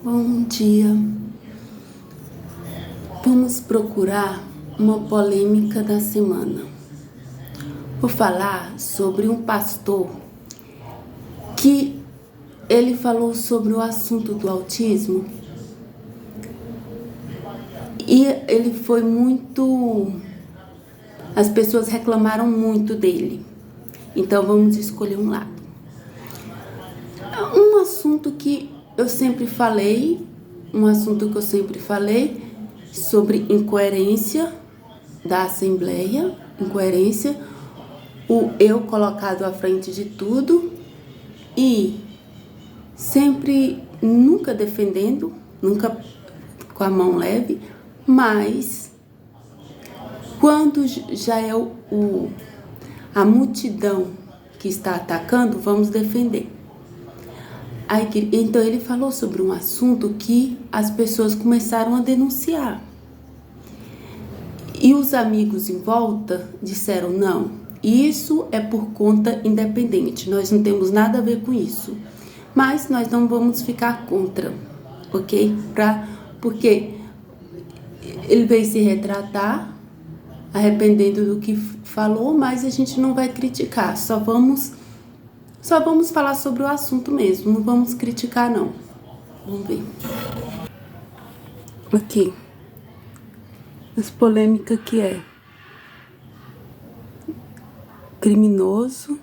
Bom dia. Vamos procurar uma polêmica da semana. Vou falar sobre um pastor que ele falou sobre o assunto do autismo e ele foi muito... As pessoas reclamaram muito dele. Então vamos escolher um lado. Um assunto que eu sempre falei, sobre incoerência da Assembleia, incoerência, o eu colocado à frente de tudo e sempre, nunca defendendo, nunca com a mão leve, mas quando já é a multidão que está atacando, vamos defender. Então ele falou sobre um assunto que as pessoas começaram a denunciar. E os amigos em volta disseram, não, isso é por conta independente, nós não temos nada a ver com isso. Mas nós não vamos ficar contra, ok? Porque ele veio se retratar, arrependendo do que falou, mas a gente não vai criticar, só vamos falar sobre o assunto mesmo, não vamos criticar não. Vamos ver. Aqui. As polêmicas que é criminoso,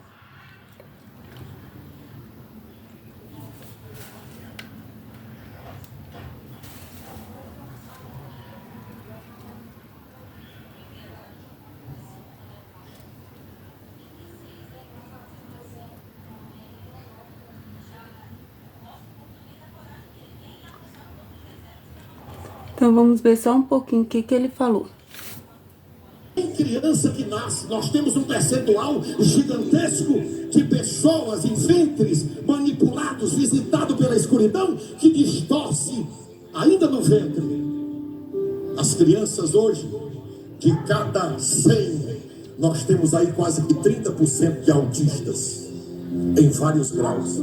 então vamos ver só um pouquinho o que ele falou. Criança que nasce, nós temos um percentual gigantesco de pessoas em ventres manipulados, visitados pela escuridão, que distorce ainda no ventre. As crianças hoje, de cada 100, nós temos aí quase que 30% de autistas, em vários graus.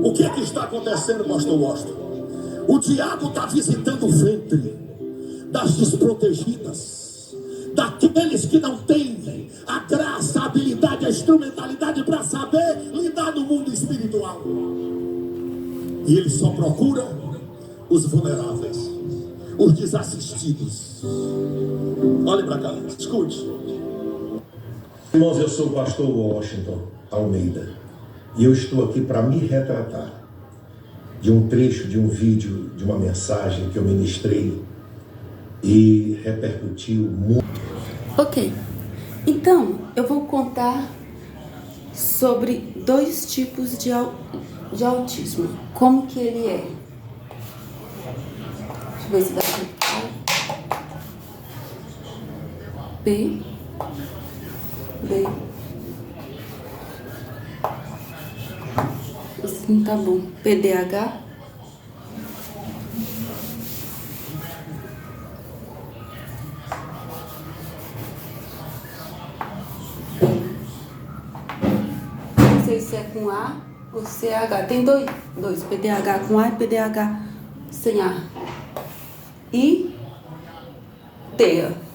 O que é que está acontecendo, pastor Washington? O diabo está visitando o ventre das desprotegidas, daqueles que não têm a graça, a habilidade, a instrumentalidade para saber lidar no mundo espiritual. E ele só procura os vulneráveis, os desassistidos. Olhe para cá, escute. Irmãos, eu sou o pastor Washington Almeida e eu estou aqui para me retratar de um trecho de um vídeo, de uma mensagem que eu ministrei e repercutiu muito. Ok, então eu vou contar sobre 2 tipos de autismo, como que ele é. Deixa eu ver se dá pra... B. Assim tá bom. PDH. Não sei se é com A ou CH. Tem dois PDH com A e PDH sem A. E TEA.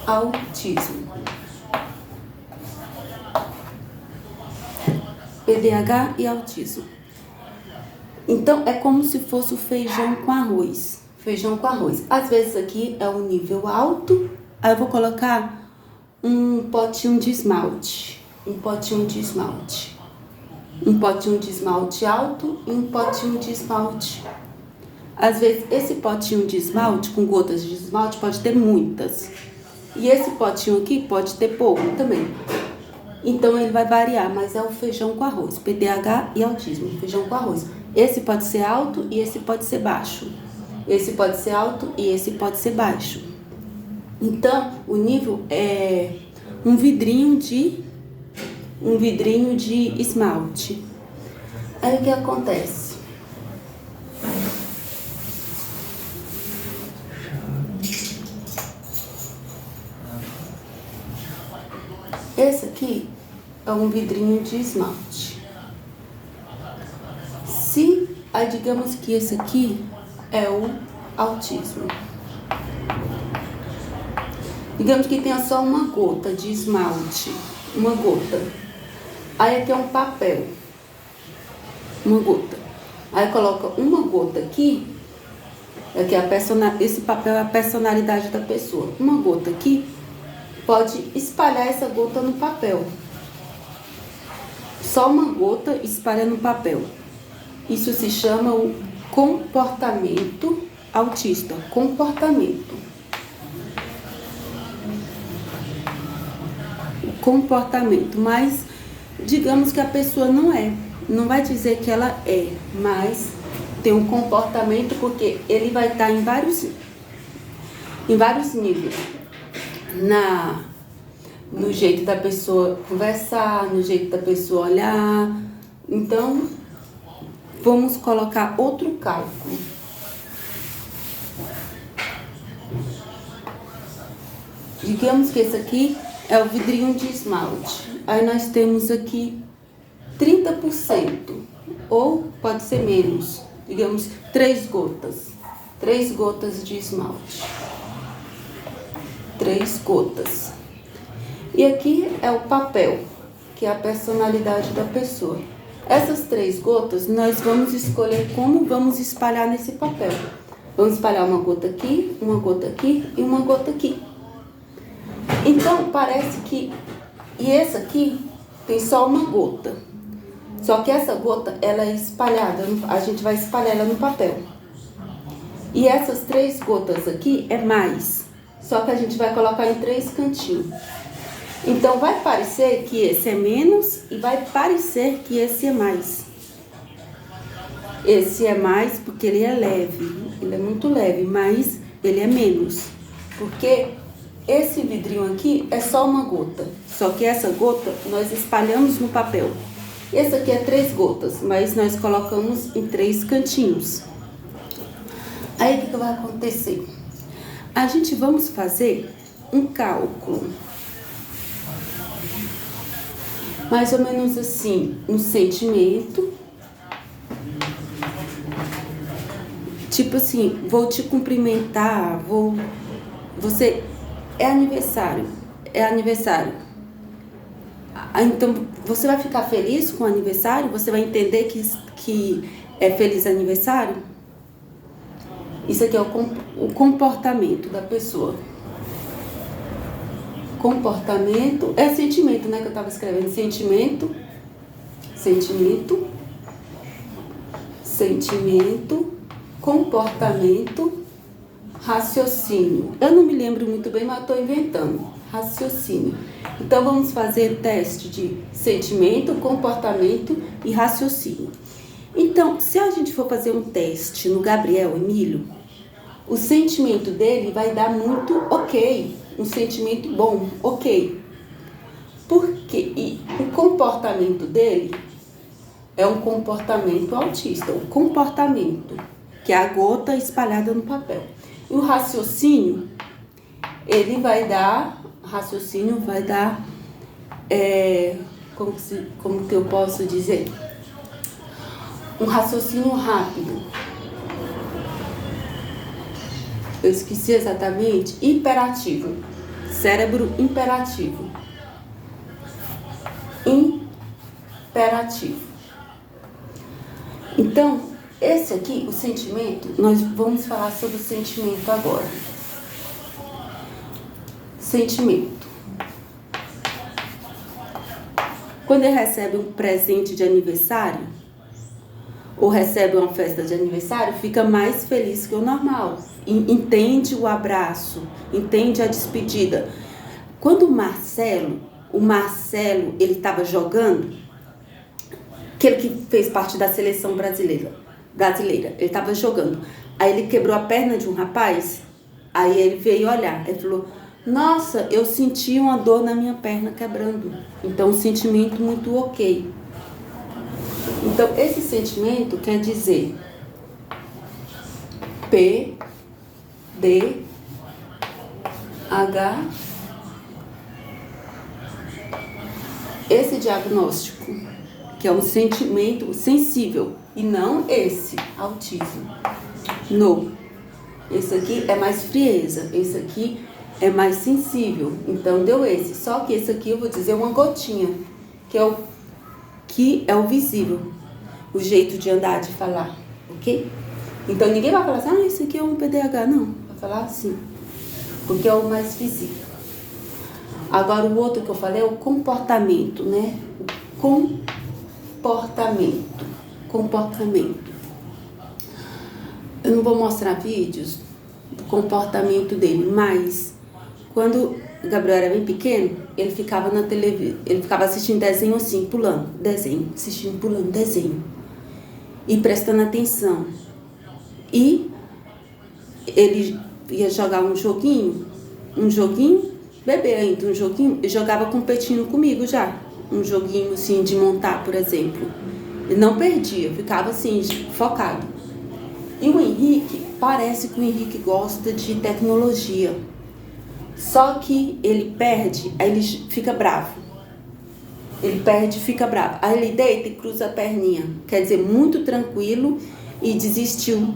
Autismo. PDH e autismo. Então, é como se fosse o feijão com arroz. Feijão com arroz. Às vezes aqui é um nível alto. Aí eu vou colocar um potinho de esmalte. Um potinho de esmalte alto e um potinho de esmalte. Às vezes, esse potinho de esmalte, com gotas de esmalte, pode ter muitas. E esse potinho aqui pode ter pouco também. Então, ele vai variar, mas é o feijão com arroz. PDH e autismo, feijão com arroz. Esse pode ser alto e esse pode ser baixo. Esse pode ser alto e esse pode ser baixo. Então, o nível é um vidrinho de esmalte. Aí, o que acontece? esse aqui é um vidrinho de esmalte. Aí digamos que esse aqui é o autismo. Digamos que tenha só uma gota de esmalte, uma gota. Aí aqui é um papel, uma gota. Aí coloca uma gota aqui, aqui esse papel é a personalidade da pessoa. Uma gota aqui, pode espalhar essa gota no papel. Só uma gota espalha no papel. Isso se chama o comportamento autista. Comportamento. Comportamento, mas digamos que a pessoa não vai dizer que ela é, mas tem um comportamento porque ele vai estar em vários níveis, no jeito da pessoa conversar, no jeito da pessoa olhar. Então, vamos colocar outro cálculo. Digamos que esse aqui é o vidrinho de esmalte. Aí nós temos aqui 30%, ou pode ser menos, digamos 3 gotas. 3 gotas de esmalte. 3 gotas. E aqui é o papel, que é a personalidade da pessoa. Essas 3 gotas, nós vamos escolher como vamos espalhar nesse papel. Vamos espalhar uma gota aqui e uma gota aqui. Então, parece que... E essa aqui tem só uma gota. Só que essa gota, ela é espalhada. A gente vai espalhar ela no papel. E essas 3 gotas aqui é mais. Só que a gente vai colocar em 3 cantinhos. Então, vai parecer que esse é menos e vai parecer que esse é mais. Esse é mais porque ele é leve. Ele é muito leve, mas ele é menos. Porque esse vidrinho aqui é só uma gota. Só que essa gota nós espalhamos no papel. Esse aqui é 3 gotas, mas nós colocamos em 3 cantinhos. Aí, o que vai acontecer? A gente vamos fazer um cálculo. Mais ou menos assim, um sentimento. Tipo assim, vou te cumprimentar, você é aniversário. Então, você vai ficar feliz com o aniversário? Você vai entender que é feliz aniversário? Isso aqui é o comportamento da pessoa. Comportamento é sentimento, né? Que eu tava escrevendo. Sentimento, comportamento, raciocínio. Eu não me lembro muito bem, mas eu tô inventando. Raciocínio. Então, vamos fazer teste de sentimento, comportamento e raciocínio. Então, se a gente for fazer um teste no Gabriel Emílio, o sentimento dele vai dar muito ok. Um sentimento bom, ok. Porque o comportamento dele é um comportamento autista. O comportamento, que é a gota espalhada no papel. E o raciocínio, ele vai dar... Raciocínio vai dar... como que eu posso dizer? Um raciocínio rápido. Eu esqueci exatamente. Hiperativo. Cérebro imperativo. Imperativo. Então, esse aqui, o sentimento, nós vamos falar sobre o sentimento agora. Sentimento. Quando ele recebe um presente de aniversário, ou recebe uma festa de aniversário, fica mais feliz que o normal. Entende o abraço, entende a despedida. Quando o Marcelo, ele estava jogando, aquele que fez parte da seleção brasileira, ele estava jogando. Aí ele quebrou a perna de um rapaz, aí ele veio olhar, ele falou: nossa, eu senti uma dor na minha perna quebrando. Então, um sentimento muito ok. Então, esse sentimento quer dizer P, D, H, esse diagnóstico, que é um sentimento sensível, e não esse, autismo. Não. Esse aqui é mais frieza, esse aqui é mais sensível. Então deu esse. Só que esse aqui eu vou dizer uma gotinha, que é o visível, o jeito de andar, de falar, ok? Então ninguém vai falar assim, esse aqui é um PDAH, não. Vai falar assim, porque é o mais visível. Agora o outro que eu falei é o comportamento, né? O comportamento. Eu não vou mostrar vídeos do comportamento dele, mas quando o Gabriel era bem pequeno, ele ficava na televisão, ele ficava assistindo desenho assim, pulando, desenho, e prestando atenção. E ele ia jogar um joguinho, bebê ainda, e jogava competindo comigo já. Um joguinho assim de montar, por exemplo. Ele não perdia, ficava assim, focado. E o Henrique, parece que o Henrique gosta de tecnologia. Só que ele perde, aí ele fica bravo. Aí ele deita e cruza a perninha. Quer dizer, muito tranquilo e desistiu.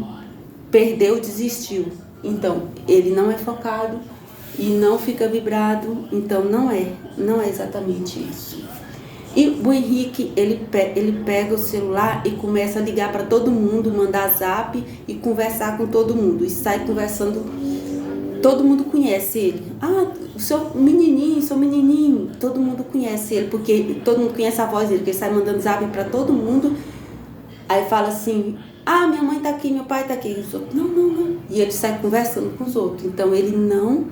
Desistiu. Então, ele não é focado e não fica vibrado. Então, não é exatamente isso. E o Henrique, ele pega o celular e começa a ligar para todo mundo, mandar zap e conversar com todo mundo. E sai conversando, todo mundo conhece ele. Seu menininho, todo mundo conhece ele, porque todo mundo conhece a voz dele, porque ele sai mandando zap para todo mundo. Aí fala assim, minha mãe tá aqui, meu pai tá aqui. E os outros, não. E ele sai conversando com os outros. Então ele não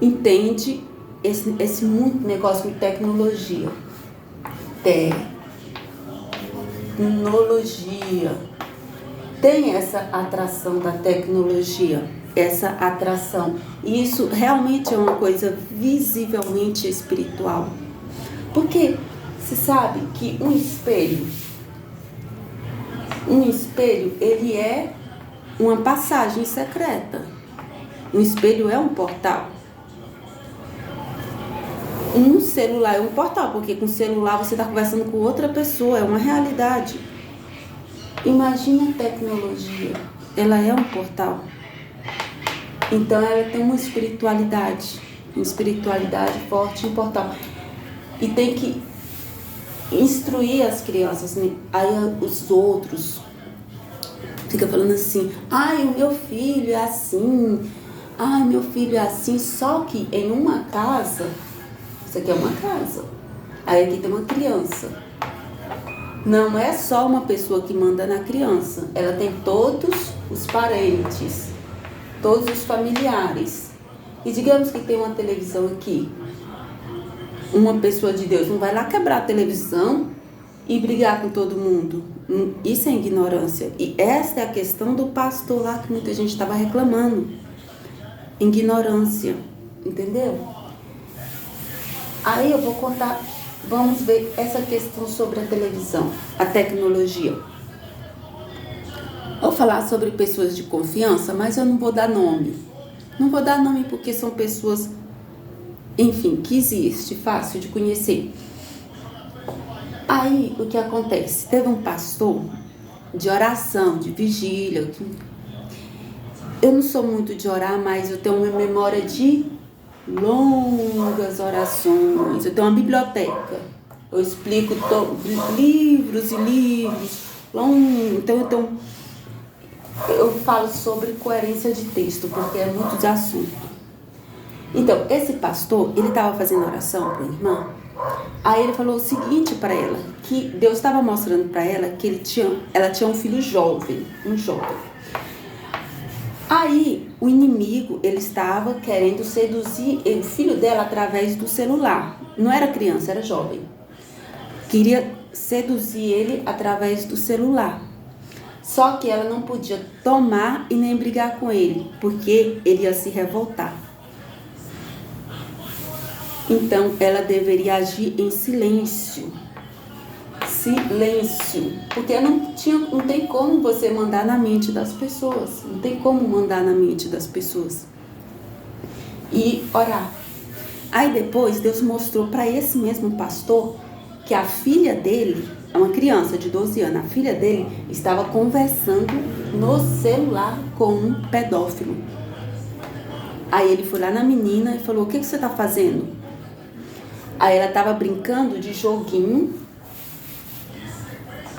entende esse muito negócio de tecnologia. Tem essa atração da tecnologia, essa atração. E isso realmente é uma coisa visivelmente espiritual. Porque você sabe que um espelho, ele é uma passagem secreta. Um espelho é um portal. Um celular é um portal, porque com o celular você está conversando com outra pessoa, é uma realidade. Imagina a tecnologia, ela é um portal. Então ela tem uma espiritualidade forte, um portal. E tem que instruir as crianças, né? Aí os outros ficam falando assim, o meu filho é assim, só que em uma casa. Isso aqui é uma casa. Aí aqui tem uma criança. Não é só uma pessoa que manda na criança. Ela tem todos os parentes, todos os familiares. E digamos que tem uma televisão aqui. Uma pessoa de Deus não vai lá quebrar a televisão e brigar com todo mundo. Isso é ignorância. E essa é a questão do pastor lá que muita gente estava reclamando. Ignorância. Entendeu? Aí eu vou contar, vamos ver essa questão sobre a televisão, a tecnologia. Vou falar sobre pessoas de confiança, mas eu não vou dar nome. Não vou dar nome porque são pessoas, enfim, que existe, fácil de conhecer. Aí o que acontece? Teve um pastor de oração, de vigília. Eu não sou muito de orar, mas eu tenho uma memória de longas orações. Eu tenho uma biblioteca. Eu explico livros e livros. Então eu falo sobre coerência de texto, porque é muito de assunto. Então, esse pastor, ele estava fazendo oração para a irmã. Aí ele falou o seguinte para ela, que Deus estava mostrando para ela que ela tinha um filho jovem, um jovem. Aí, o inimigo, ele estava querendo seduzir o filho dela através do celular. Não era criança, era jovem. Queria seduzir ele através do celular. Só que ela não podia tomar e nem brigar com ele, porque ele ia se revoltar. Então, ela deveria agir em silêncio. Porque não tem como você mandar na mente das pessoas. Não tem como mandar na mente das pessoas. E orar. Aí depois Deus mostrou para esse mesmo pastor que a filha dele, uma criança de 12 anos, a filha dele estava conversando no celular com um pedófilo. Aí ele foi lá na menina e falou: o que você está fazendo? Aí ela estava brincando de joguinho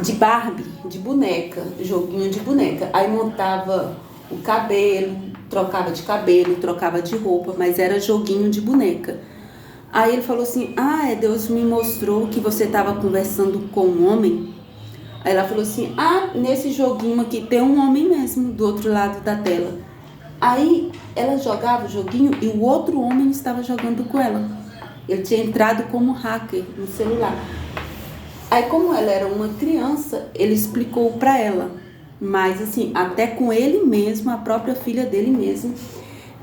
de Barbie, de boneca, joguinho de boneca. Aí montava o cabelo, trocava de cabelo, trocava de roupa, mas era joguinho de boneca. Aí ele falou assim: Deus me mostrou que você estava conversando com um homem. Aí ela falou assim: nesse joguinho aqui tem um homem mesmo do outro lado da tela. Aí ela jogava o joguinho e o outro homem estava jogando com ela. Ele tinha entrado como hacker no celular. Aí, como ela era uma criança, ele explicou para ela. Mas assim, até com ele mesmo, a própria filha dele mesmo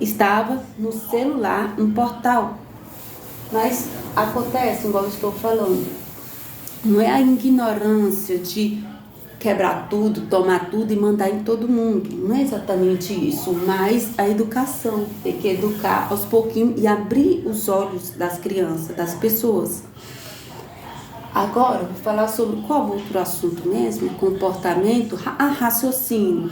estava no celular, um portal. Mas acontece, igual eu estou falando, não é a ignorância de quebrar tudo, tomar tudo e mandar em todo mundo. Não é exatamente isso, mas a educação. Tem que educar aos pouquinhos e abrir os olhos das crianças, das pessoas. Agora, vou falar sobre qual outro assunto mesmo? Comportamento, raciocínio.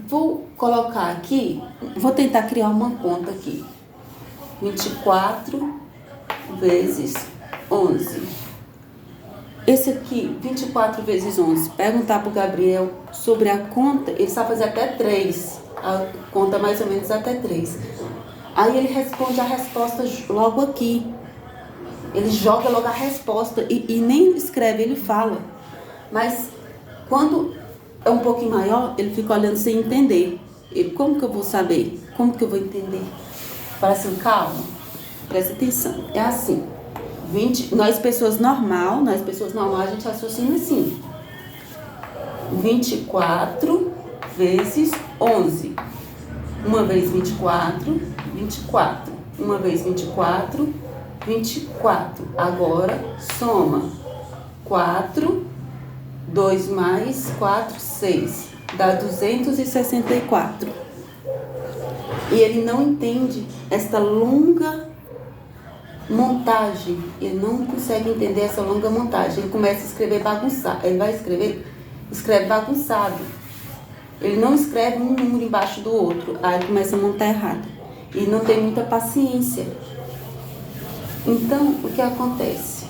Vou colocar aqui, vou tentar criar uma conta aqui. 24 vezes 11. Esse aqui, 24 vezes 11. Perguntar para o Gabriel sobre a conta, ele sabe fazer até 3. A conta mais ou menos até 3. Aí ele responde a resposta logo aqui. Ele joga logo a resposta e nem escreve, ele fala. Mas quando é um pouquinho maior, ele fica olhando sem entender. Ele: como que eu vou saber? Como que eu vou entender? Fala assim: calma, presta atenção. É assim, nós pessoas normais, a gente raciocina assim. 24 vezes 11. Uma vez 24, 24. Uma vez 24, 24. Agora soma 4, 2 mais 4, 6. Dá 264. E ele não entende esta longa montagem. Ele não consegue entender essa longa montagem. Ele começa a escrever bagunçado. Ele vai escreve bagunçado. Ele não escreve um número embaixo do outro. Aí começa a montar errado. E não tem muita paciência. Então, o que acontece?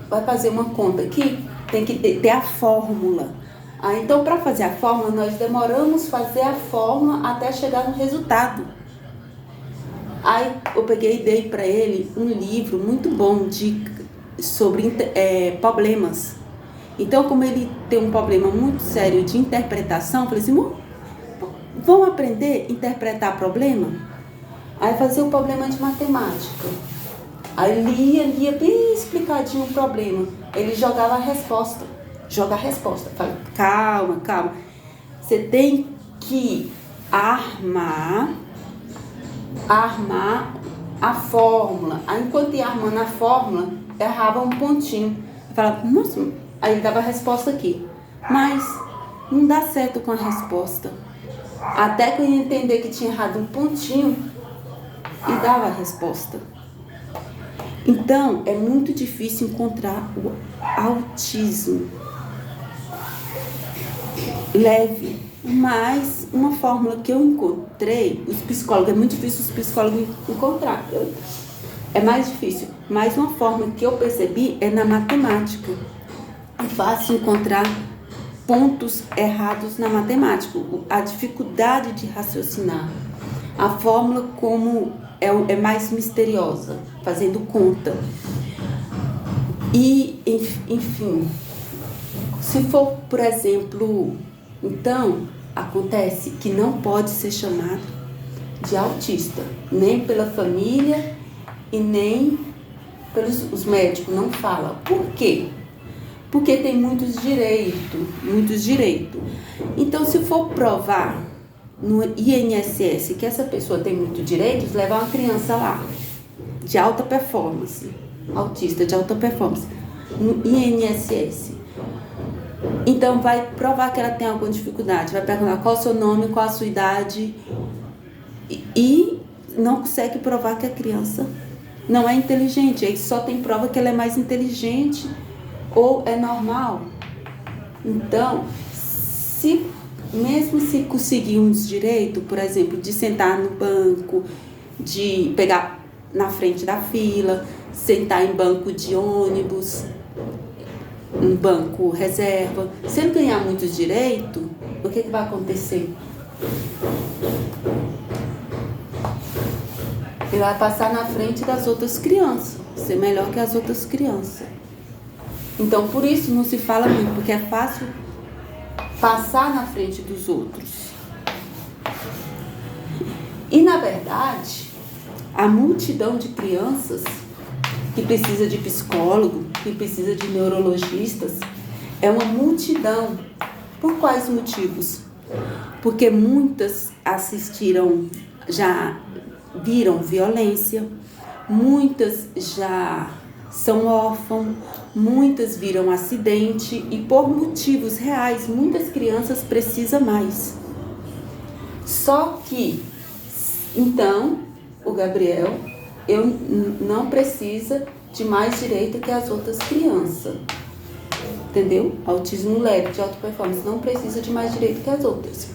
Vai fazer uma conta aqui, tem que ter a fórmula. Então, para fazer a fórmula, nós demoramos fazer a fórmula até chegar no resultado. Aí eu peguei e dei para ele um livro muito bom sobre problemas. Então, como ele tem um problema muito sério de interpretação, eu falei assim: vamos aprender a interpretar problema? Aí fazia o problema de matemática. Aí lia bem explicadinho o problema. Ele jogava a resposta. Falei: calma. Você tem que armar a fórmula. Aí enquanto ia armando a fórmula, errava um pontinho. Eu falava: nossa, aí ele dava a resposta aqui. Mas não dá certo com a resposta. Até que eu ia entender que tinha errado um pontinho e dava a resposta. Então, é muito difícil encontrar o autismo leve. Mas uma fórmula que eu encontrei, os psicólogos, é muito difícil os psicólogos encontrar. É mais difícil. Mas uma fórmula que eu percebi é na matemática. É fácil encontrar pontos errados na matemática. A dificuldade de raciocinar. A fórmula como é mais misteriosa, fazendo conta. E, enfim, se for, por exemplo, então, acontece que não pode ser chamado de autista, nem pela família e nem pelos médicos, não fala. Por quê? Porque tem muitos direitos. Então, se for provar no INSS que essa pessoa tem muitos direitos, levar uma criança lá, de alta performance, autista de alta performance, no INSS. Então vai provar que ela tem alguma dificuldade, vai perguntar qual é o seu nome, qual a sua idade, e não consegue provar que a criança não é inteligente. Aí só tem prova que ela é mais inteligente ou é normal. Então, mesmo se conseguir uns direitos, por exemplo, de sentar no banco, de pegar na frente da fila, sentar em banco de ônibus, um banco reserva, se ele ganhar muitos direitos, o que vai acontecer? Ele vai passar na frente das outras crianças, ser melhor que as outras crianças. Então, por isso não se fala muito, porque é fácil passar na frente dos outros. E, na verdade, a multidão de crianças que precisa de psicólogo, que precisa de neurologistas, é uma multidão. Por quais motivos? Porque muitas assistiram, já viram violência, muitas já são órfãos, muitas viram acidente e por motivos reais, muitas crianças precisam mais. Só que, então, o Gabriel, não precisa de mais direito que as outras crianças. Entendeu? Autismo leve, de alta performance, não precisa de mais direito que as outras.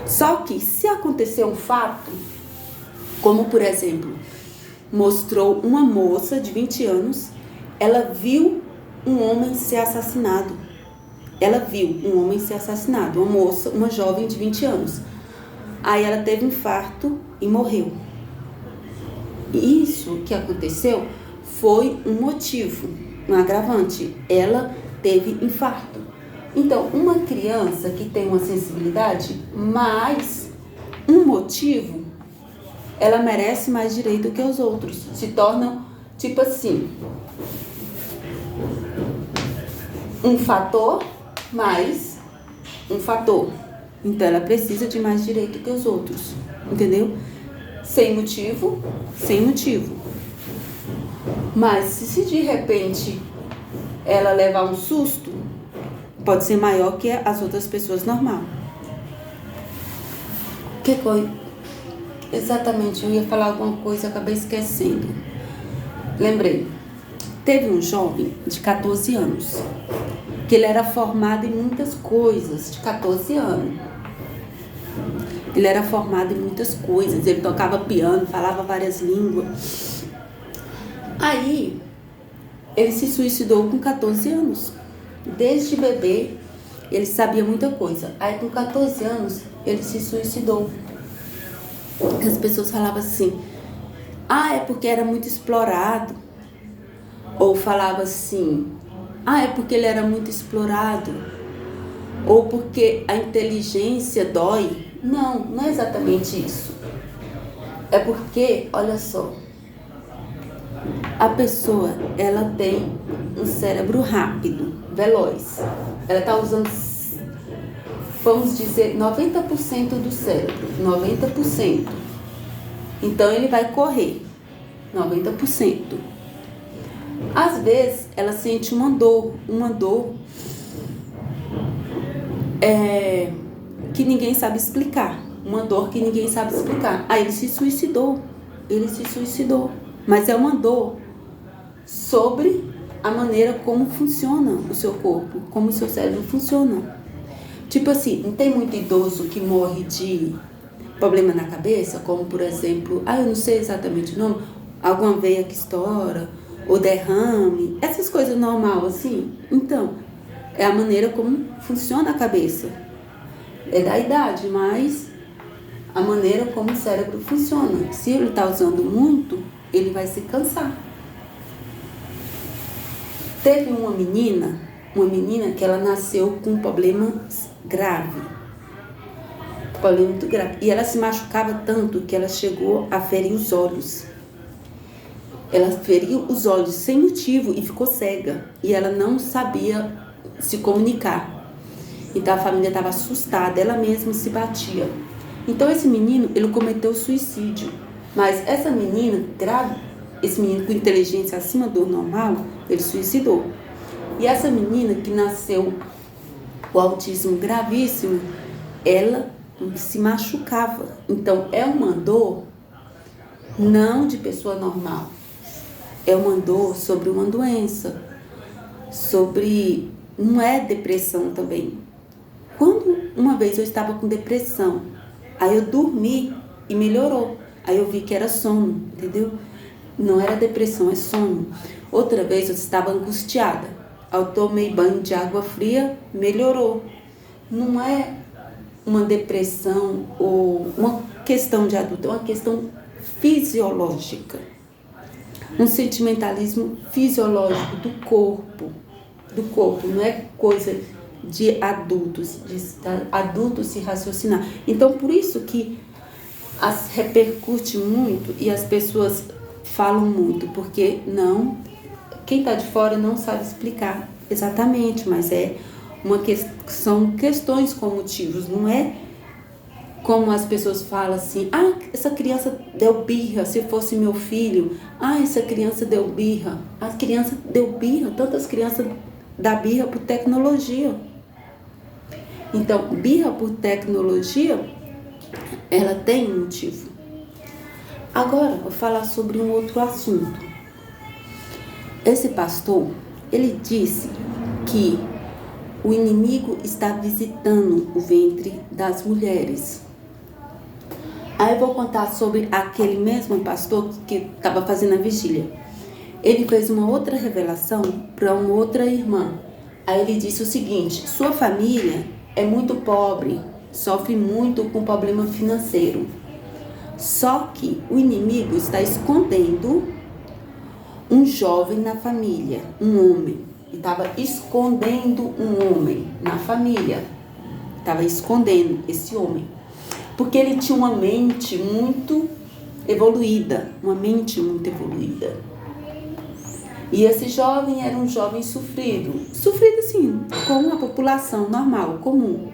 Só que, se acontecer um fato, como por exemplo, mostrou uma moça de 20 anos, ela viu um homem ser assassinado. Ela viu um homem ser assassinado, uma moça, uma jovem de 20 anos. Aí ela teve um infarto e morreu. Isso que aconteceu foi um motivo, um agravante. Ela teve infarto. Então, uma criança que tem uma sensibilidade mais um motivo, ela merece mais direito que os outros. Se tornam, tipo assim, um fator mais um fator. Então, ela precisa de mais direito que os outros. Entendeu? Sem motivo, sem motivo. Mas se de repente ela levar um susto, pode ser maior que as outras pessoas normal. Que foi? Exatamente, eu ia falar alguma coisa, acabei esquecendo. Lembrei. Teve um jovem de 14 anos, que ele era formado em muitas coisas, de 14 anos. Ele era formado em muitas coisas, ele tocava piano, falava várias línguas. Aí, ele se suicidou com 14 anos. Desde bebê, ele sabia muita coisa. Aí, com 14 anos, ele se suicidou. As pessoas falavam assim, é porque era muito explorado. Ou falava assim, é porque ele era muito explorado. Ou porque a inteligência dói. Não é exatamente isso. É porque, olha só, a pessoa, ela tem um cérebro rápido, veloz. Ela está usando, vamos dizer, 90% do cérebro, 90%. Então, ele vai correr, 90%. Às vezes, ela sente uma dor que ninguém sabe explicar. Uma dor que ninguém sabe explicar. Aí ele se suicidou. Mas é uma dor sobre a maneira como funciona o seu corpo, como o seu cérebro funciona. Tipo assim, não tem muito idoso que morre de problema na cabeça, como por exemplo, eu não sei exatamente o nome, alguma veia que estoura, ou derrame, essas coisas normais assim. Então, é a maneira como funciona a cabeça. É da idade, mas a maneira como o cérebro funciona. Se ele está usando muito, ele vai se cansar. Teve uma menina que ela nasceu com um problema grave. Problema muito grave. E ela se machucava tanto que ela chegou a ferir os olhos. Ela feriu os olhos sem motivo e ficou cega. E ela não sabia se comunicar. Então a família estava assustada, ela mesma se batia. Então esse menino, ele cometeu suicídio. Mas essa menina, esse menino com inteligência acima do normal, ele suicidou. E essa menina que nasceu com autismo gravíssimo, ela se machucava. Então, é uma dor não de pessoa normal. É uma dor sobre uma doença, não é depressão também. Quando uma vez eu estava com depressão, aí eu dormi e melhorou. Aí eu vi que era sono, entendeu? Não era depressão, é sono. Outra vez eu estava angustiada. Eu tomei banho de água fria, melhorou. Não é uma depressão ou uma questão de adulto, é uma questão fisiológica. Um sentimentalismo fisiológico do corpo, não é coisa de adultos se raciocinar. Então, por isso que repercute muito e as pessoas falam muito, porque quem está de fora não sabe explicar exatamente, mas são questões com motivos, não é como as pessoas falam assim, essa criança deu birra, se fosse meu filho, essa criança deu birra, tantas crianças dão birra por tecnologia. Então, birra por tecnologia, ela tem um motivo. Agora, vou falar sobre um outro assunto. Esse pastor, ele disse que o inimigo está visitando o ventre das mulheres. Aí eu vou contar sobre aquele mesmo pastor que estava fazendo a vigília. Ele fez uma outra revelação para uma outra irmã. Aí ele disse o seguinte: sua família é muito pobre, sofre muito com problema financeiro. Só que o inimigo está escondendo um jovem na família, um homem. Ele estava escondendo um homem na família. Estava escondendo esse homem. Porque ele tinha uma mente muito evoluída. E esse jovem era um jovem sofrido. Sofrido, sim, como a população normal, comum.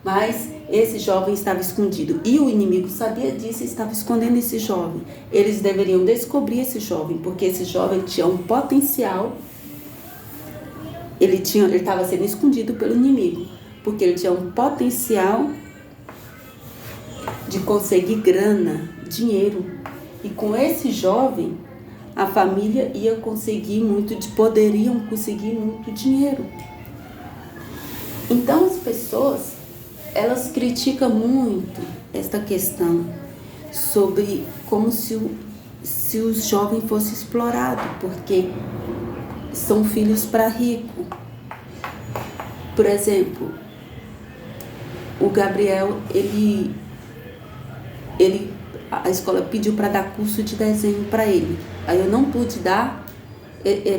Mas esse jovem estava escondido. E o inimigo sabia disso e estava escondendo esse jovem. Eles deveriam descobrir esse jovem, porque esse jovem tinha um potencial. Ele estava sendo escondido pelo inimigo, porque ele tinha um potencial de conseguir grana, dinheiro. E com esse jovem, a família poderiam conseguir muito dinheiro. Então as pessoas, elas criticam muito esta questão sobre como se o jovem fosse explorado, porque são filhos para rico. Por exemplo, o Gabriel, a escola pediu para dar curso de desenho para ele. Aí eu não pude dar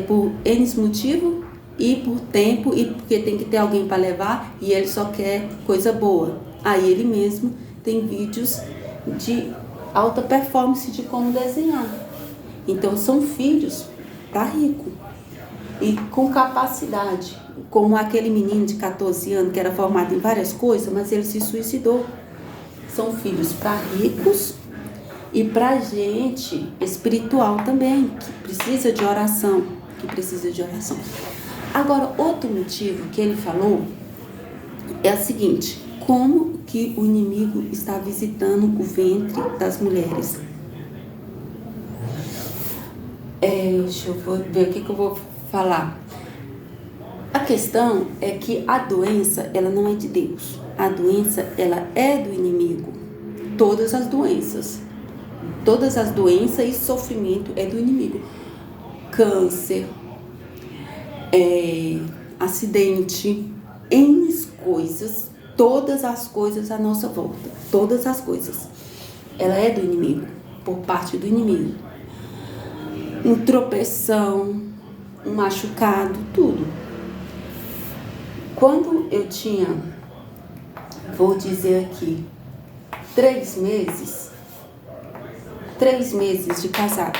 por N motivo e por tempo e porque tem que ter alguém para levar e ele só quer coisa boa. Aí ele mesmo tem vídeos de alta performance de como desenhar. Então são filhos para rico e com capacidade, como aquele menino de 14 anos que era formado em várias coisas, mas ele se suicidou. São filhos para ricos e para gente espiritual também, que precisa de oração. Agora, outro motivo que ele falou é o seguinte: como que o inimigo está visitando o ventre das mulheres? Deixa eu ver o que eu vou falar. A questão é que a doença, ela não é de Deus. A doença, ela é do inimigo. Todas as doenças e sofrimento é do inimigo. Câncer, acidente, N coisas, todas as coisas à nossa volta. Todas as coisas. Ela é do inimigo, por parte do inimigo. Um tropeção, um machucado, tudo. Quando eu tinha, vou dizer aqui, 3 meses de casado.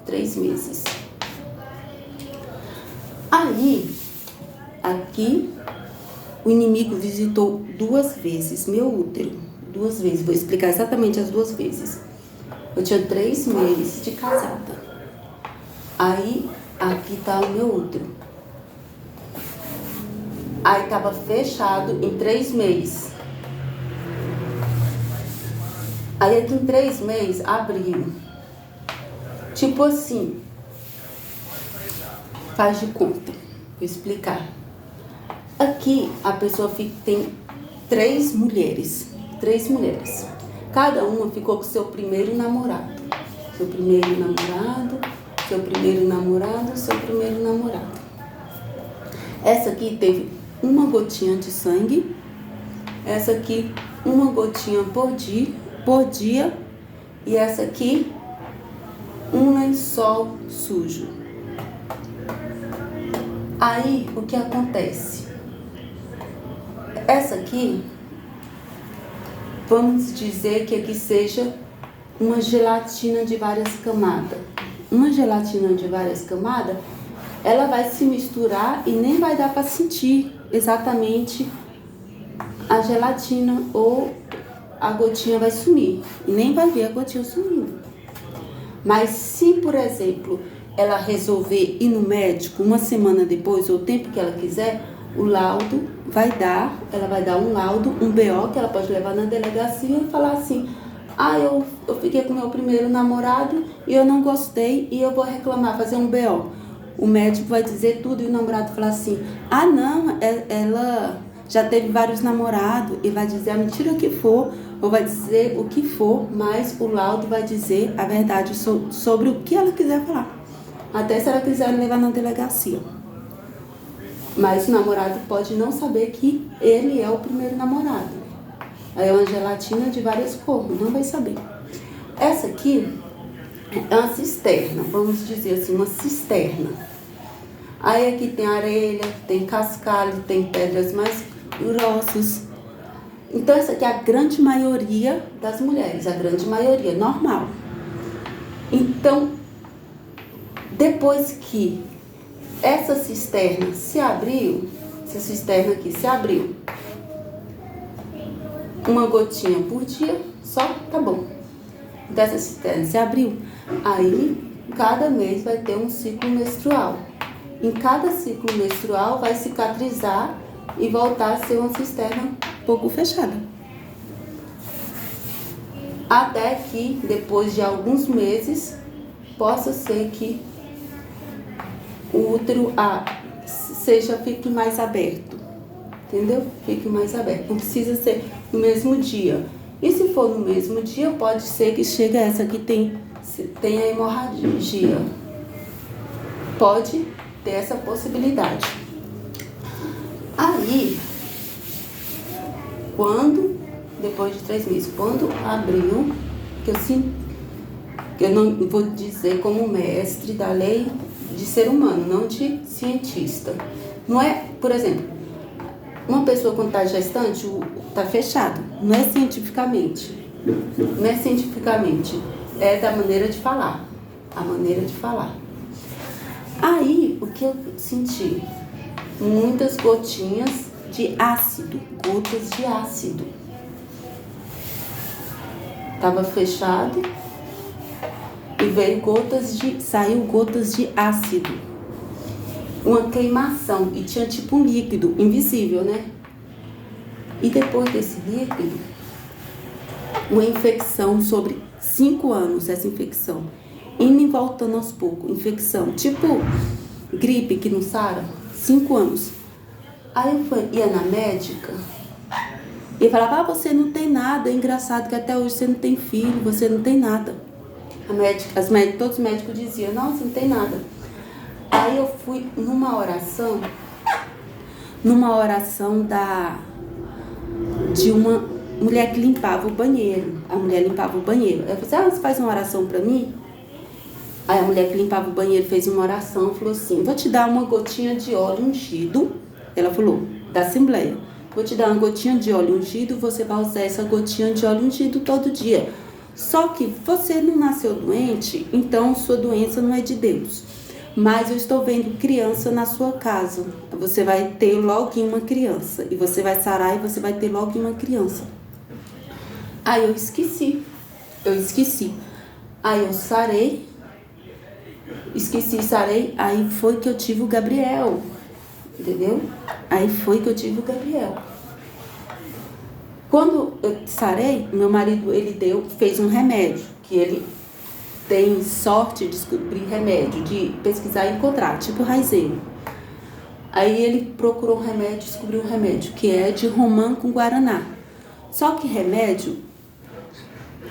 3 meses. Aí, aqui, o inimigo visitou 2 vezes meu útero. 2 vezes. Vou explicar exatamente as 2 vezes. Eu tinha 3 meses de casada. Aí, aqui tá o meu útero. Aí tava fechado em 3 meses. Aí aqui em 3 meses abriu. Tipo assim, faz de conta, vou explicar. Aqui a pessoa tem 3 mulheres. Cada uma ficou com seu primeiro namorado. Seu primeiro namorado. Essa aqui teve uma gotinha de sangue. Essa aqui, uma gotinha por dia. E essa aqui, um lençol sujo. Aí, o que acontece? Essa aqui, vamos dizer que aqui seja uma gelatina de várias camadas. Uma gelatina de várias camadas, ela vai se misturar e nem vai dar para sentir exatamente a gelatina, ou a gotinha vai sumir. E nem vai ver a gotinha sumindo. Mas se, por exemplo, ela resolver ir no médico uma semana depois, ou o tempo que ela quiser, o laudo ela vai dar um laudo, um BO, que ela pode levar na delegacia e falar assim: eu fiquei com meu primeiro namorado e eu não gostei e eu vou reclamar, fazer um BO. O médico vai dizer tudo e o namorado falar assim: não, ela já teve vários namorados, e vai dizer a mentira que for, ou vai dizer o que for, mas o laudo vai dizer a verdade sobre o que ela quiser falar. Até se ela quiser levar na delegacia. Mas o namorado pode não saber que ele é o primeiro namorado. Aí é uma gelatina de várias cores, não vai saber. Essa aqui é uma cisterna, vamos dizer assim, uma cisterna. Aí aqui tem areia, tem cascalho, tem pedras mais grossas. Então essa aqui é a grande maioria das mulheres, a grande maioria, normal. Então, depois que essa cisterna se abriu, uma gotinha por dia, só tá bom. Dessa cisterna se abriu, aí cada mês vai ter um ciclo menstrual. Em cada ciclo menstrual vai cicatrizar e voltar a ser uma cisterna um pouco fechada. Até que depois de alguns meses possa ser que o útero fique mais aberto, entendeu? Fique mais aberto, não precisa ser no mesmo dia. E se for no mesmo dia, pode ser que chegue essa que tem a hemorragia. Pode ter essa possibilidade. Aí, depois de 3 meses, quando abriu, que eu não vou dizer como mestre da lei de ser humano, não de cientista. Não é, por exemplo, uma pessoa quando está gestante, está fechado. Não é cientificamente. É da maneira de falar. Aí, o que eu senti? Muitas gotinhas de ácido. Gotas de ácido. Estava fechado. E saiu gotas de ácido. Uma queimação. E tinha tipo um líquido invisível, né? E depois desse líquido, uma infecção sobre 5 anos, essa infecção. Indo e voltando aos poucos. Infecção, tipo gripe que não sara. 5 anos. Aí eu ia na médica e falava: você não tem nada. É engraçado que até hoje você não tem filho, você não tem nada. Todos os médicos diziam: não, você não tem nada. Aí eu fui numa oração de uma mulher que limpava o banheiro. A mulher limpava o banheiro. Eu falei: você faz uma oração pra mim? Aí a mulher que limpava o banheiro fez uma oração e falou assim: vou te dar uma gotinha de óleo ungido. Ela falou, da Assembleia: vou te dar uma gotinha de óleo ungido, você vai usar essa gotinha de óleo ungido todo dia. Só que você não nasceu doente, então sua doença não é de Deus. Mas eu estou vendo criança na sua casa. Você vai ter logo uma criança. E você vai sarar e você vai ter logo uma criança. Aí eu esqueci. Aí eu sarei. Sarei. Aí foi que eu tive o Gabriel. Entendeu? Aí foi que eu tive o Gabriel. Quando eu sarei, meu marido, fez um remédio, que ele tem sorte de descobrir remédio, de pesquisar e encontrar, tipo raizeiro. Aí ele procurou um remédio, descobriu um remédio, que é de romã com guaraná. Só que remédio,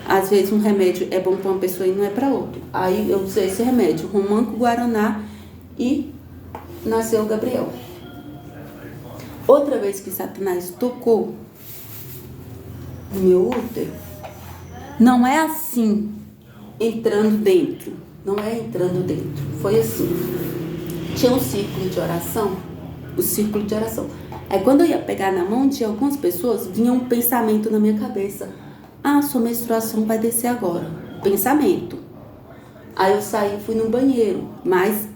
às vezes um remédio é bom para uma pessoa e não é para outra. Aí eu usei esse remédio, romã com guaraná, e nasceu o Gabriel. Outra vez que Satanás tocou no meu útero, não é assim, entrando dentro. Não é entrando dentro. Foi assim. Tinha um círculo de oração. O círculo de oração. Aí quando eu ia pegar na mão de algumas pessoas, vinha um pensamento na minha cabeça. Ah, sua menstruação vai descer agora. Pensamento. Aí eu saí e fui no banheiro. Mas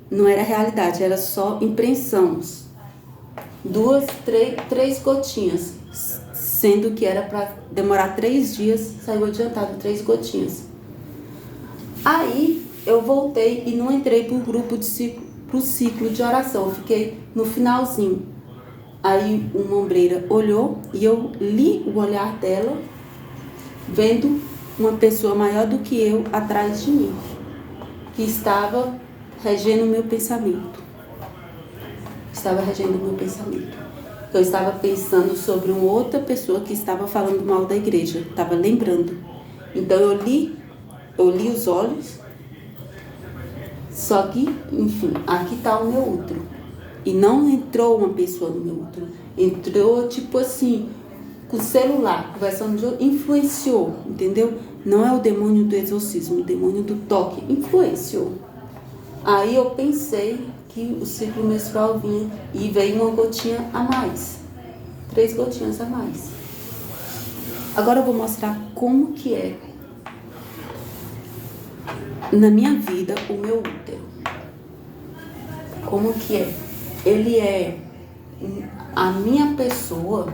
não era realidade, era só impressão. 2, 3 gotinhas. Sendo que era para demorar 3 dias, saiu adiantado 3 gotinhas. Aí eu voltei e não entrei pro ciclo de oração, eu fiquei no finalzinho. Aí uma ombreira olhou e eu li o olhar dela, vendo uma pessoa maior do que eu atrás de mim, que estava regendo o meu pensamento. Eu estava pensando sobre uma outra pessoa que estava falando mal da igreja, estava lembrando. Então eu li os olhos, só que, enfim, aqui está o meu útero. E não entrou uma pessoa no meu útero, entrou tipo assim, com o celular, conversando, influenciou, entendeu? Não é o demônio do exorcismo, o demônio do toque, influenciou. Aí eu pensei que o ciclo menstrual vinha e veio uma gotinha a mais, 3 gotinhas a mais. Agora eu vou mostrar como que é na minha vida o meu útero. Como que é? Ele é a minha pessoa.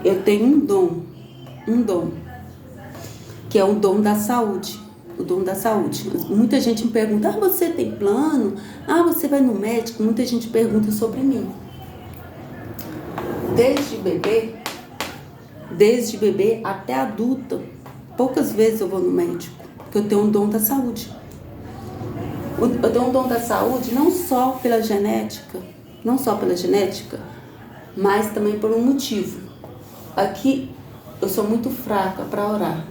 Eu tenho um dom, que é o dom da saúde. O dom da saúde. Muita gente me pergunta, você tem plano? Você vai no médico? Muita gente pergunta sobre mim. Desde bebê até adulta, poucas vezes eu vou no médico, porque eu tenho um dom da saúde. Eu tenho um dom da saúde não só pela genética, mas também por um motivo. Aqui eu sou muito fraca para orar.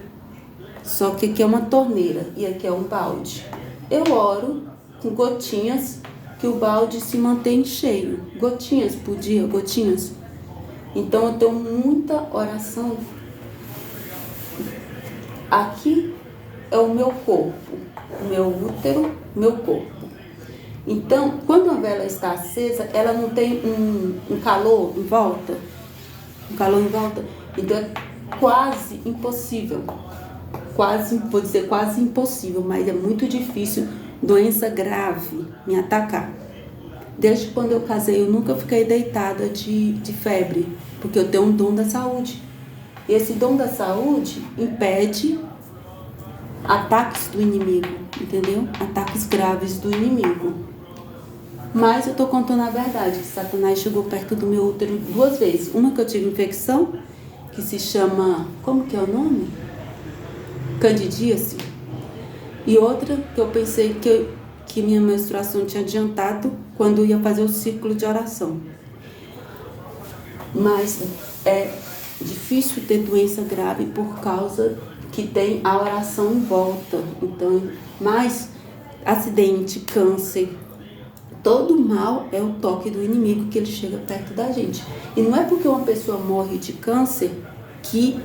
Só que aqui é uma torneira e aqui é um balde. Eu oro com gotinhas, que o balde se mantém cheio. Gotinhas por dia, gotinhas. Então eu tenho muita oração. Aqui é o meu corpo, o meu útero, meu corpo. Então, quando a vela está acesa, ela não tem um calor em volta. Então é quase impossível. Vou dizer quase impossível, mas é muito difícil doença grave me atacar. Desde quando eu casei, eu nunca fiquei deitada de febre, porque eu tenho um dom da saúde. E esse dom da saúde impede ataques do inimigo, entendeu? Ataques graves do inimigo. Mas eu tô contando a verdade, que Satanás chegou perto do meu útero 2 vezes. Uma que eu tive infecção, que se chama, como que é o nome? Candidíase. E outra que eu pensei que minha menstruação tinha adiantado quando eu ia fazer o círculo de oração. Mas é difícil ter doença grave por causa que tem a oração em volta. Então, mais acidente, câncer, todo mal é o toque do inimigo, que ele chega perto da gente. E não é porque uma pessoa morre de câncer que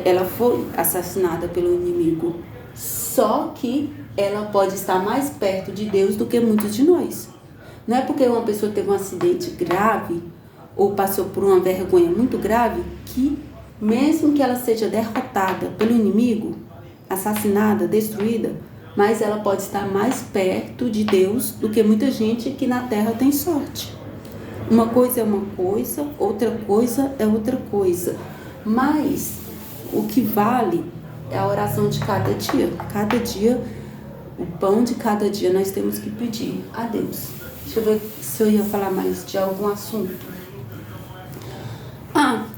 ela foi assassinada pelo inimigo. Só que ela pode estar mais perto de Deus do que muitos de nós. Não é porque uma pessoa teve um acidente grave ou passou por uma vergonha muito grave que, mesmo que ela seja derrotada pelo inimigo, assassinada, destruída, mas ela pode estar mais perto de Deus do que muita gente que na terra tem sorte. Uma coisa é uma coisa, outra coisa é outra coisa. Mas o que vale é a oração de cada dia. Cada dia, o pão de cada dia nós temos que pedir a Deus. Deixa eu ver se eu ia falar mais de algum assunto.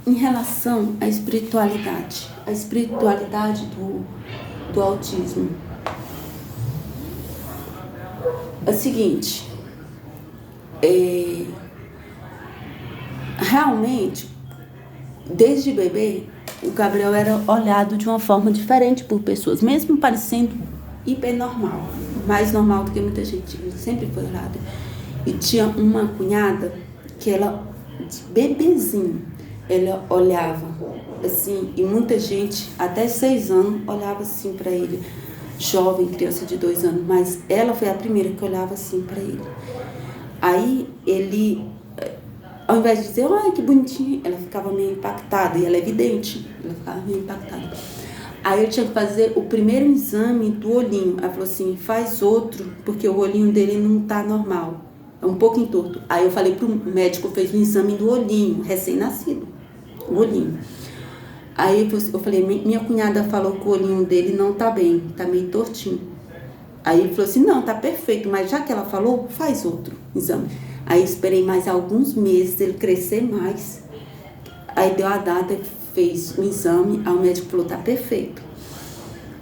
em relação à espiritualidade do autismo. É o seguinte, realmente, desde bebê, o Gabriel era olhado de uma forma diferente por pessoas, mesmo parecendo hiper normal, mais normal do que muita gente, ele sempre foi olhado. E tinha uma cunhada que ela, de bebezinho, ela olhava assim, e muita gente, até 6 anos, olhava assim para ele, jovem, criança de 2 anos, mas ela foi a primeira que olhava assim para ele. Aí ele, ao invés de dizer, ai que bonitinho, ela ficava meio impactada, e ela é vidente, ela ficava meio impactada. Aí eu tinha que fazer o primeiro exame do olhinho. Ela falou assim, faz outro, porque o olhinho dele não tá normal, é um pouco entorto. Aí eu falei pro médico, fez um exame do olhinho, recém-nascido, o olhinho. Aí eu falei, minha cunhada falou que o olhinho dele não tá bem, tá meio tortinho. Aí ele falou assim, não, tá perfeito, mas já que ela falou, faz outro exame. Aí esperei mais alguns meses, ele crescer mais. Aí deu a data, fez o exame, aí o médico falou, tá perfeito.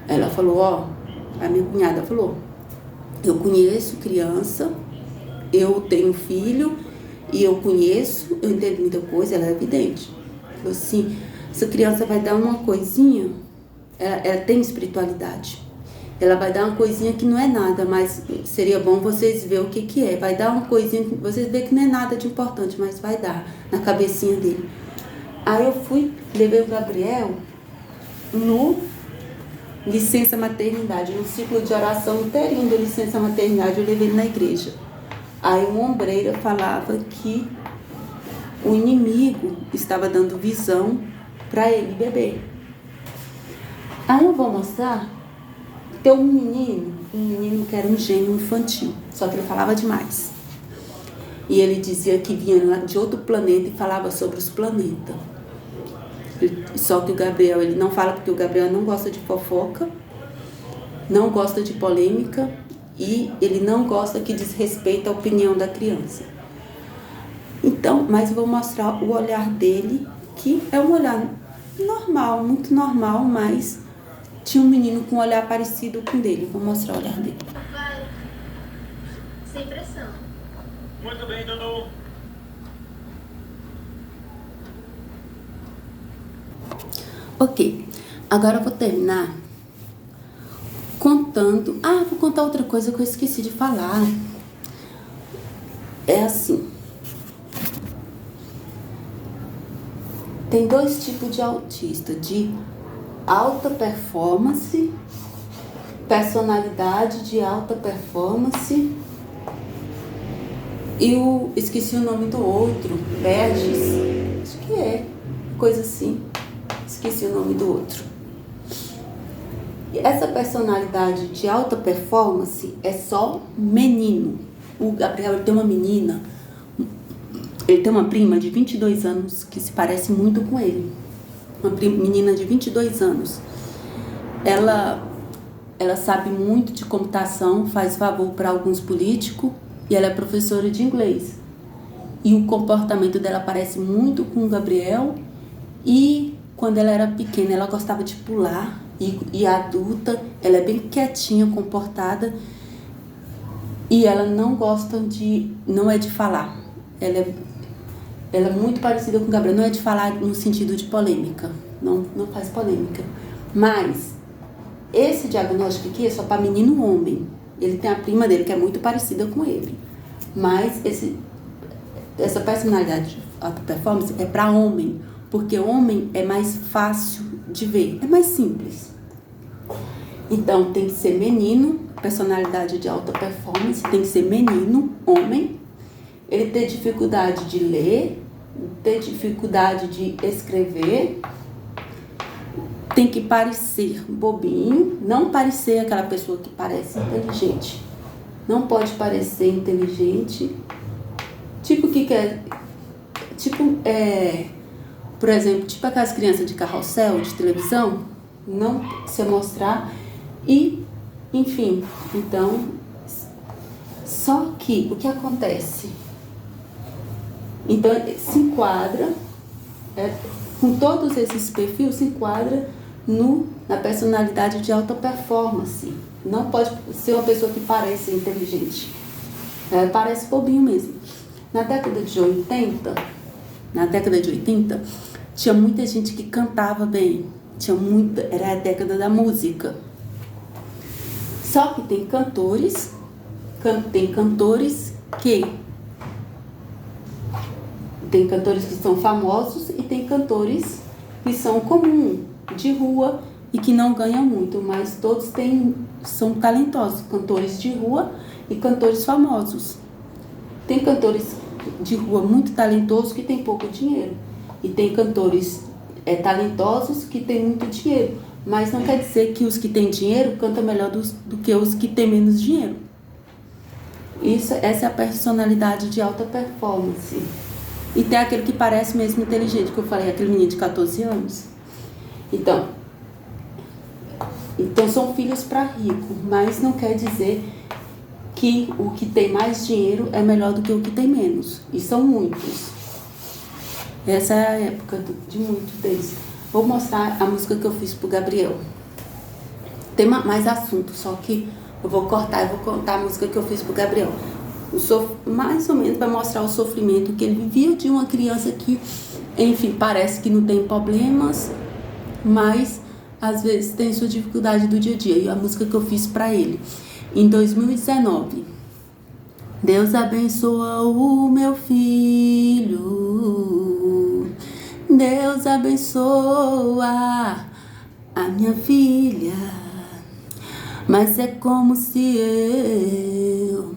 Ela falou, ó, a minha cunhada falou, eu conheço criança, eu tenho filho, e eu conheço, eu entendo muita coisa, ela é evidente. Falou assim, essa criança vai dar uma coisinha, ela tem espiritualidade. Ela vai dar uma coisinha que não é nada, mas seria bom vocês verem o que é. Vai dar uma coisinha que vocês veem que não é nada de importante, mas vai dar na cabecinha dele. Aí eu levei o Gabriel no licença maternidade, no ciclo de oração inteirinho da licença maternidade, eu levei ele na igreja. Aí uma ombreira falava que o inimigo estava dando visão para ele beber. Aí eu vou mostrar, tem um menino que era um gênio infantil, só que ele falava demais. E ele dizia que vinha de outro planeta e falava sobre os planetas. Só que o Gabriel, ele não fala porque o Gabriel não gosta de fofoca, não gosta de polêmica e ele não gosta que desrespeita a opinião da criança. Então, mas eu vou mostrar o olhar dele, que é um olhar normal, muito normal, mas tinha um menino com um olhar parecido com o dele. Vou mostrar o olhar dele. Vai. Sem pressão. Muito bem, Dudu. Ok, agora eu vou terminar contando... vou contar outra coisa que eu esqueci de falar. É assim. Tem 2 tipos de autista, de alta performance, personalidade de alta performance, e esqueci o nome do outro, Berges, acho que é, coisa assim, esqueci o nome do outro. E essa personalidade de alta performance é só menino. O Gabriel, ele tem uma menina, ele tem uma prima de 22 anos que se parece muito com ele. Uma menina de 22 anos. Ela sabe muito de computação, faz favor para alguns políticos e ela é professora de inglês. E o comportamento dela parece muito com o Gabriel. E quando ela era pequena, ela gostava de pular. E adulta, ela é bem quietinha, comportada. E ela não gosta não é de falar. Ela é muito parecida com o Gabriel, não é de falar no sentido de polêmica, não faz polêmica. Mas esse diagnóstico aqui é só para menino homem. Ele tem a prima dele que é muito parecida com ele. Mas essa personalidade de alta performance é para homem, porque homem é mais fácil de ver, é mais simples. Então tem que ser menino, personalidade de alta performance, tem que ser menino, homem. Ele tem dificuldade de ler, tem dificuldade de escrever, tem que parecer bobinho, não parecer aquela pessoa que parece inteligente. Não pode parecer inteligente. Tipo que quer... por exemplo, tipo aquelas crianças de carrossel, de televisão, não se mostrar e, enfim, então, só que o que acontece? Então, se enquadra com todos esses perfis, se enquadra na personalidade de alta performance. Não pode ser uma pessoa que parece inteligente. Parece bobinho mesmo. Na década de 80, tinha muita gente que cantava bem. Era a década da música. Só que tem cantores que são famosos e tem cantores que são comuns, de rua e que não ganham muito, mas todos são talentosos, cantores de rua e cantores famosos. Tem cantores de rua muito talentosos que têm pouco dinheiro e tem cantores talentosos que têm muito dinheiro, mas não quer dizer que os que têm dinheiro cantam melhor do que os que têm menos dinheiro. Essa é a personalidade de alta performance. E tem aquele que parece mesmo inteligente, que eu falei, aquele menino de 14 anos. Então são filhos para rico, mas não quer dizer que o que tem mais dinheiro é melhor do que o que tem menos. E são muitos. Essa é a época de muitos deles. Vou mostrar a música que eu fiz pro Gabriel. Tem mais assunto, só que eu vou cortar e vou contar a música que eu fiz pro Gabriel. Mais ou menos vai mostrar o sofrimento que ele vivia de uma criança que, enfim, parece que não tem problemas, mas às vezes tem sua dificuldade do dia a dia. E a música que eu fiz para ele em 2019. Deus abençoa o meu filho, Deus abençoa a minha filha, mas é como se eu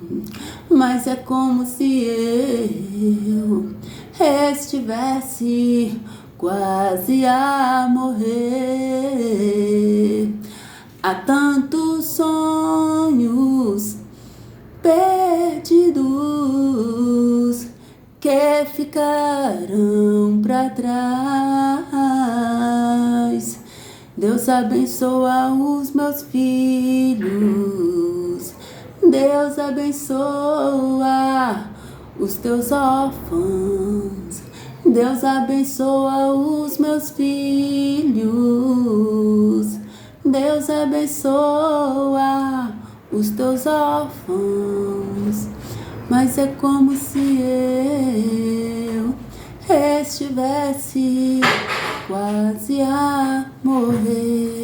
estivesse quase a morrer. Há tantos sonhos perdidos que ficaram para trás. Deus abençoa os meus filhos, Deus abençoa os teus órfãos, Deus abençoa os meus filhos, Deus abençoa os teus órfãos, mas é como se eu estivesse quase a morrer.